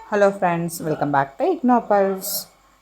Hello friends, welcome back to IGNOU Pulse.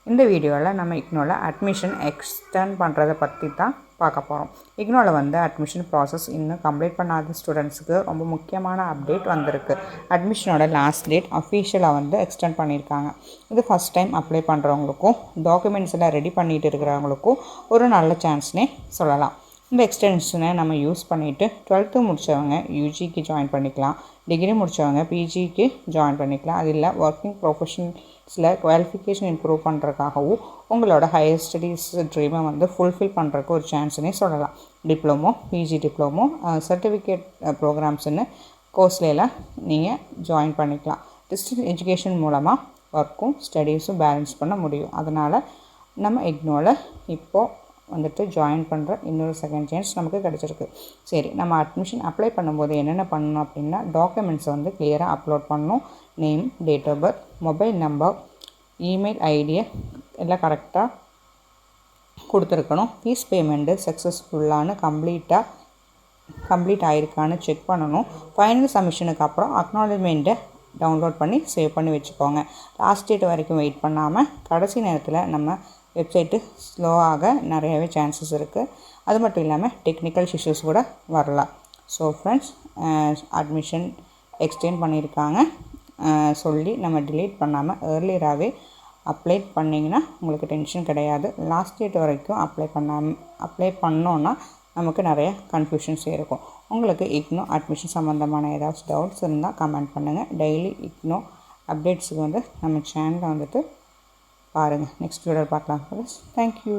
இந்த வீடியோவில் நம்ம இக்னோவில் அட்மிஷன் எக்ஸ்டெண்ட் பண்ணுறதை பற்றி தான் பார்க்க போகிறோம். இக்னோவில் வந்து அட்மிஷன் ப்ராசஸ் இன்னும் கம்ப்ளீட் பண்ணாத ஸ்டூடெண்ட்ஸுக்கு ரொம்ப முக்கியமான அப்டேட் வந்திருக்கு. அட்மிஷனோட லாஸ்ட் டேட் அஃபீஷியலாக வந்து எக்ஸ்டெண்ட் பண்ணியிருக்காங்க. இது ஃபஸ்ட் டைம் அப்ளை பண்ணுறவங்களுக்கும் டாக்குமெண்ட்ஸ் எல்லாம் ரெடி பண்ணிகிட்டு இருக்கிறவங்களுக்கும் ஒரு நல்ல சான்ஸ்னே சொல்லலாம். இந்த எக்ஸ்டென்ஷனை நம்ம யூஸ் பண்ணிவிட்டு 12th முடித்தவங்க யூஜிக்கு ஜாயின் பண்ணிக்கலாம், டிகிரி முடித்தவங்க பிஜிக்கு ஜாயின் பண்ணிக்கலாம். அது இல்லை ஒர்க்கிங் ப்ரொஃபஷன்ஸில் குவாலிஃபிகேஷன் இம்ப்ரூவ் பண்ணுறதுக்காகவும் உங்களோட ஹையர் ஸ்டடீஸ் ட்ரீமை வந்து ஃபுல்ஃபில் பண்ணுறதுக்கு ஒரு சான்ஸ்னே சொல்லலாம். டிப்ளமோ, பிஜி டிப்ளமோ, சர்டிஃபிகேட் ப்ரோக்ராம்ஸ்னு கோர்ஸ்லாம் நீங்கள் ஜாயின் பண்ணிக்கலாம். டிஸ்டன்ஸ் எஜுகேஷன் மூலமாக ஒர்க்கும் ஸ்டடீஸும் பேலன்ஸ் பண்ண முடியும். அதனால் நம்ம இக்னோவில் இப்போது வந்துட்டு ஜாயின் பண்ணுற இன்னொரு செகண்ட் சான்ஸ் நமக்கு கிடச்சிருக்கு. சரி, நம்ம அட்மிஷன் அப்ளை பண்ணும்போது என்னென்ன பண்ணணும் அப்படின்னா, டாக்குமெண்ட்ஸை வந்து கிளியராக அப்லோட் பண்ணணும். Name, date of birth, mobile number, email ஐடியை எல்லாம் கரெக்டாக கொடுத்துருக்கணும். ஃபீஸ் பேமெண்ட்டு சக்ஸஸ்ஃபுல்லான கம்ப்ளீட் ஆகிருக்கான்னு செக் பண்ணணும். ஃபைனல் சப்மிஷனுக்கு அப்புறம் அக்னாலஜ்மெண்ட்டை டவுன்லோட் பண்ணி சேவ் பண்ணி வச்சுக்கோங்க. லாஸ்ட் டேட் வரைக்கும் வெயிட் பண்ணாமல் கடைசி நேரத்தில் நம்ம வெப்சைட்டு ஸ்லோவாக நிறையவே சான்சஸ் இருக்குது. அது மட்டும் இல்லாமல் டெக்னிக்கல் இஷ்யூஸ் கூட வரலாம். ஸோ ஃப்ரெண்ட்ஸ், அட்மிஷன் எக்ஸ்டெண்ட் பண்ணியிருக்காங்க சொல்லி நம்ம டிலேட் பண்ணாமல் ஏர்லியராகவே அப்ளை பண்ணிங்கன்னா உங்களுக்கு டென்ஷன் கிடையாது. லாஸ்ட் டேட் வரைக்கும் அப்ளை பண்ணோன்னா நமக்கு நிறைய கன்ஃபியூஷன்ஸ் இருக்கும். உங்களுக்கு இக்னோ அட்மிஷன் சம்மந்தமான ஏதாச்சும் டவுட்ஸ் இருந்தால் கமெண்ட் பண்ணுங்கள். டெய்லி இக்னோ அப்டேட்ஸுக்கு வந்து நம்ம சேனலை வந்துட்டு பாருங்கள். நெக்ஸ்ட் வீடியோவில் பார்க்கலாம். தேங்க்யூ.